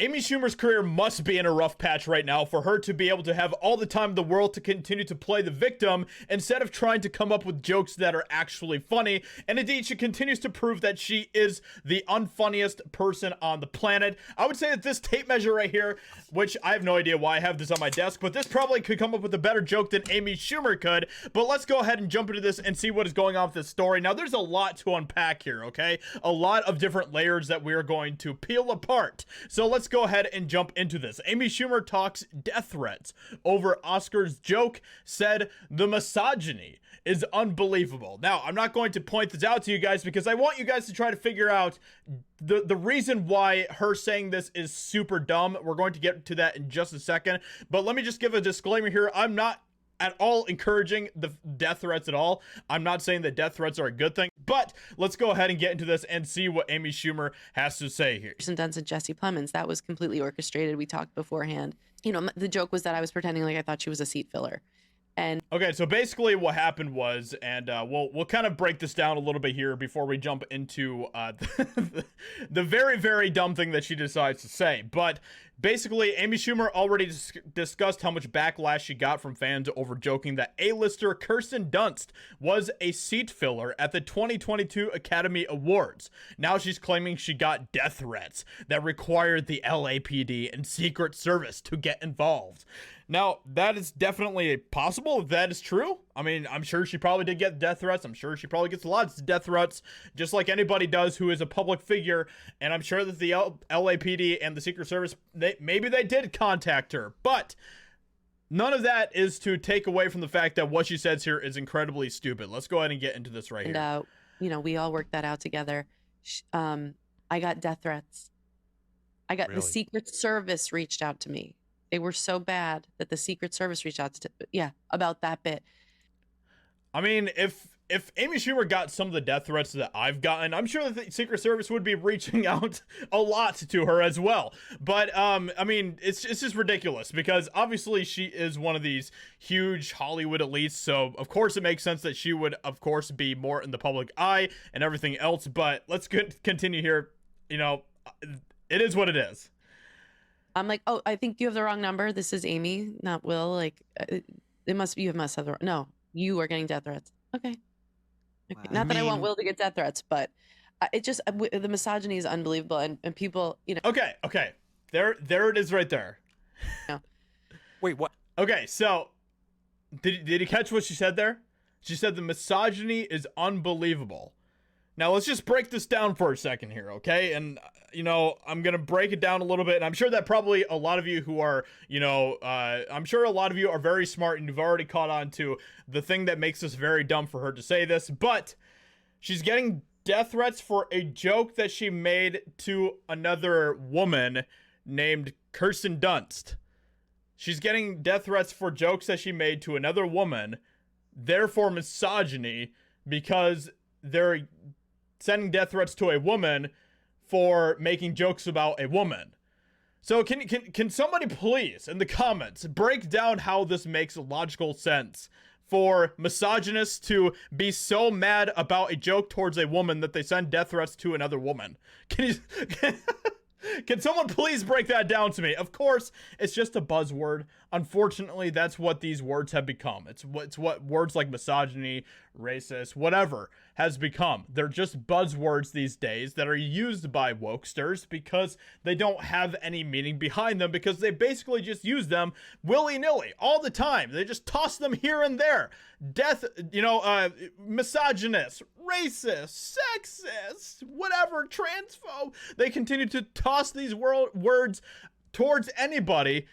Amy Schumer's career must be in a rough patch right now for her to be able to have all the time in the world to continue to play the victim instead of trying to come up with jokes that are actually funny. And indeed, she continues to prove that she is the unfunniest person on the planet. I would say that this tape measure right here, which I have no idea why I have this on my desk, but this probably could come up with a better joke than Amy Schumer could. But let's go ahead and jump into this and see what is going on with this story. Now, there's a lot to unpack here, okay? A lot of different layers that we are going to peel apart. So let's go ahead and jump into this. Amy Schumer talks death threats over Oscar's joke, said the misogyny is unbelievable. Now, I'm not going to point this out to you guys because I want you guys to try to figure out the reason why her saying this is super dumb. We're going to get to that in just a second, but let me just give a disclaimer here. I'm not at all encouraging the death threats at all. I'm not saying that death threats are a good thing, but let's go ahead and get into this and see what Amy Schumer has to say here. Dunst and Jesse Plemons, that was completely orchestrated. We talked beforehand. You know, the joke was that I was pretending like I thought she was a seat filler. And okay, so basically what happened was, and we'll kind of break this down a little bit here before we jump into the very, very dumb thing that she decides to say. But basically, Amy Schumer already discussed how much backlash she got from fans over joking that A-lister Kirsten Dunst was a seat filler at the 2022 Academy Awards. Now she's claiming she got death threats that required the LAPD and Secret Service to get involved. Now, that is definitely possible if that is true. I mean, I'm sure she probably did get death threats. I'm sure she probably gets lots of death threats, just like anybody does who is a public figure. And I'm sure that the LAPD and the Secret Service, maybe they did contact her. But none of that is to take away from the fact that what she says here is incredibly stupid. Let's go ahead and get into this right here. And, you know, we all worked that out together. I got death threats. I got the Secret Service reached out to me. They were so bad that the Secret Service reached out to, about that bit. I mean, if Amy Schumer got some of the death threats that I've gotten, I'm sure that the Secret Service would be reaching out a lot to her as well. But, I mean, it's just ridiculous because obviously she is one of these huge Hollywood elites. So, of course, it makes sense that she would, of course, be more in the public eye and everything else. But let's continue here. You know, it is what it is. I'm like, oh, I think you have the wrong number. This is Amy, not Will. Like, you must have the no. You are getting death threats. Okay. Wow. Not that I want Will to get death threats, but it just the misogyny is unbelievable, and people, you know. Okay. There it is right there. Yeah. Wait, what? Okay, so did you catch what she said there? She said the misogyny is unbelievable. Now, let's just break this down for a second here, okay? And, you know, I'm going to break it down a little bit. And I'm sure that probably a lot of you who are, you know, I'm sure a lot of you are very smart and you've already caught on to the thing that makes this very dumb for her to say this. But she's getting death threats for a joke that she made to another woman named Kirsten Dunst. She's getting death threats for jokes that she made to another woman, therefore misogyny, because they're sending death threats to a woman for making jokes about a woman. So can somebody please in the comments break down how this makes logical sense for misogynists to be so mad about a joke towards a woman that they send death threats to another woman? Can someone please break that down to me? Of course, it's just a buzzword. Unfortunately, that's what these words have become. It's what words like misogyny, racist, whatever has become. They're just buzzwords these days that are used by wokesters because they don't have any meaning behind them, because they basically just use them willy-nilly all the time. They just toss them here and there. Misogynist, racist, sexist, whatever, transphobe. They continue to toss these words towards anybody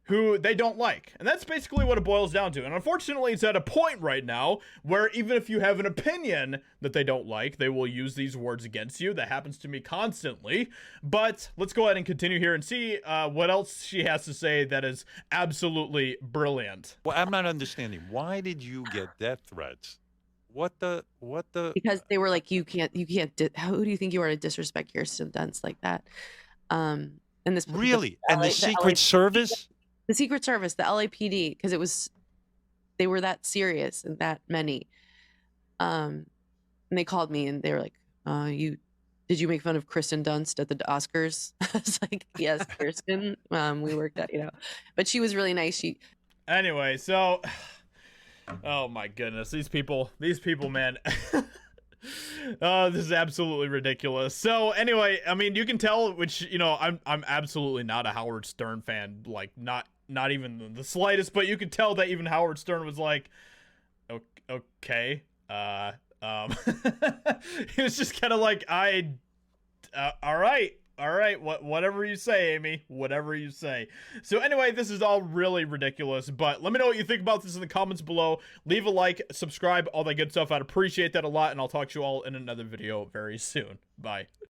who they don't like. And that's basically what it boils down to. And unfortunately, it's at a point right now where even if you have an opinion that they don't like, they will use these words against you. That happens to me constantly. But let's go ahead and continue here and see what else she has to say that is absolutely brilliant. Well, I'm not understanding. Why did you get death threats? What the? Because they were like, you can't. Who do you think you are to disrespect Kirsten Dunst like that? And this really, and the Secret Service. The Secret Service, the LAPD, because they were that serious and that many. And they called me and they were like, you did you make fun of Kristen Dunst at the Oscars? I was like, yes, Kirsten. We worked at, but she was really nice. Anyway, so, oh my goodness, these people, man. This is absolutely ridiculous. So anyway, I mean, you can tell, which, I'm absolutely not a Howard Stern fan, like not even the slightest, but you could tell that even Howard Stern was like, okay, he was just kind of like, all right, whatever you say, Amy, whatever you say. So anyway, this is all really ridiculous, but let me know what you think about this in the comments below. Leave a like, subscribe, all that good stuff. I'd appreciate that a lot, and I'll talk to you all in another video very soon. Bye.